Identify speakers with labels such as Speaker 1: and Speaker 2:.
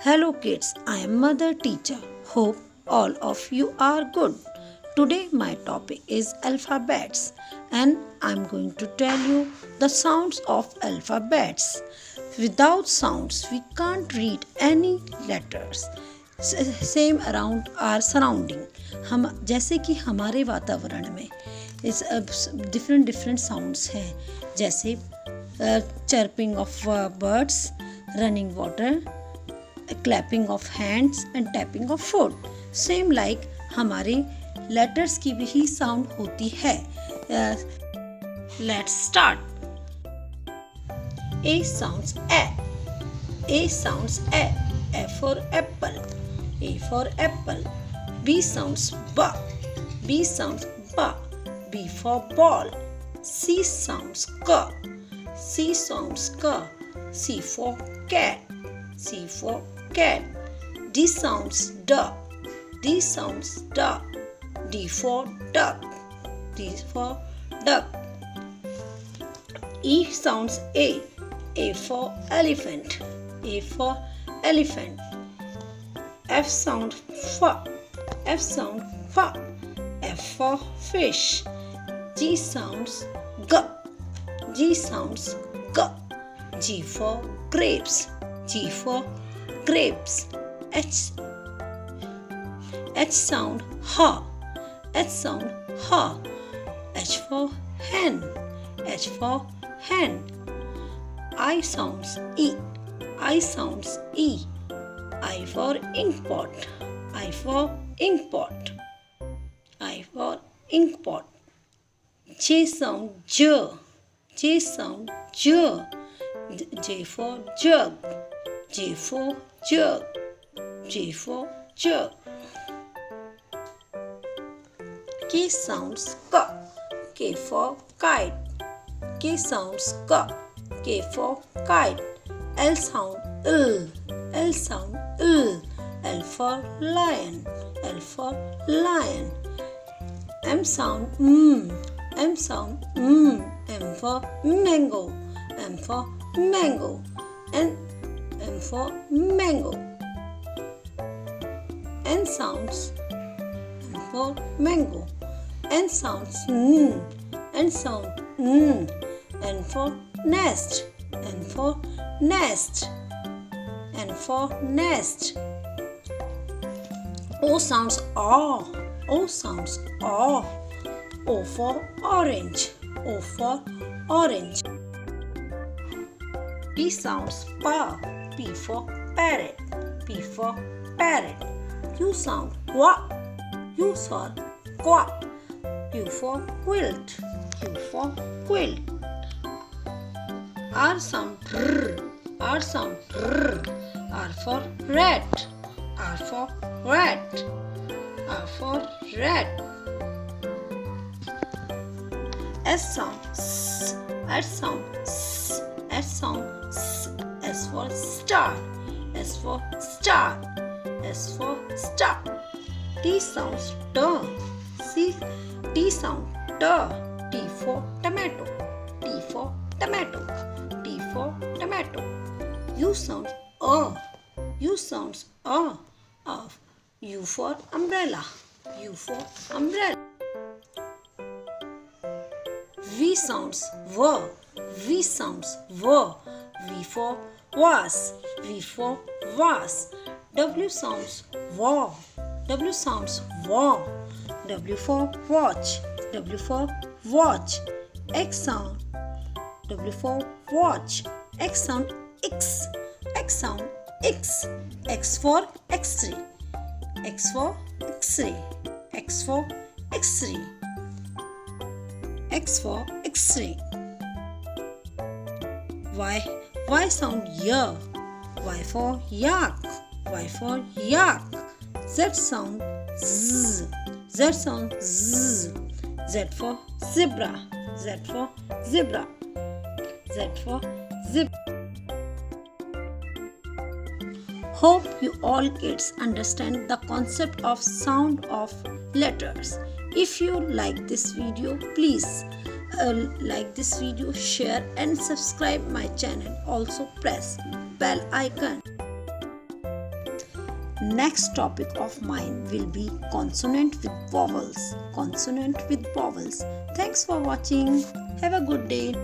Speaker 1: Hello kids, I am mother teacher. Hope all of you are good. Today my topic is alphabets and I am going to tell you the sounds of alphabets. Without sounds we can't read any letters. Same around our surrounding. हम जैसे कि हमारे वातावरण में इस different sounds हैं जैसे chirping of birds, running water, clapping of hands and tapping of foot. Same like हमारे letters की भी sound होती है. Let's start. A sounds A. A sounds A. A for apple. A for apple. B sounds B. B sounds B. B for ball. C sounds K. C sounds K. C for cat. C for cat. D sounds D. D sounds D. D for duck. D for duck. E sounds A. A for elephant. A for elephant. F sound F. F sound F. F for fish. G sounds G. G sounds G. G for grapes. G for grapes. H sound H. H sound H. H for hen. H for hen. I sounds E. I sounds E. I for inkpot. I for inkpot. I for inkpot. J sound J. J sound J. J for jug. J for jug. J for jug. K sounds K. K for kite. K sounds K. K for kite. L sound L. L sound L. L for lion. L for lion. M sound M. M sound M. M for mango. M for mango. And M for mango. N sounds M for mango. N sounds N. N sound N. N for nest. N for nest. N for nest. O sounds O. O sounds O. O for orange. O for orange. P sounds P. P for parrot. P for parrot. U sound Qua. U for Qua. U for quilt. U for quilt. R sound R. R sound R. R for rat. R for rat. R for rat. S sound S. S sound S. S sound S. S for star. S for star. S for star. T sounds T. C. T sound T. T for tomato. T for tomato. T for tomato. U sounds A. U sounds A. Of U for umbrella. U for umbrella. V sounds V. V sounds V. V for vase. V for vase. W sounds W. W sounds W. W for watch. W for watch. X sound W for watch. X sound X. X sound X. X for X-ray. X for X-ray. X for X-ray. X for X-ray. Y. Y sound Y. Y for yak. Y for yak. Z sound Z. Z sound Z. Z for zebra. Z for zebra. Z for zebra. Hope you all kids understand the concept of sound of letters. If you like this video, please like this video, share and subscribe my channel. Also press bell icon. Next topic of mine will be consonant with vowels. Consonant with vowels. Thanks for watching. Have a good day.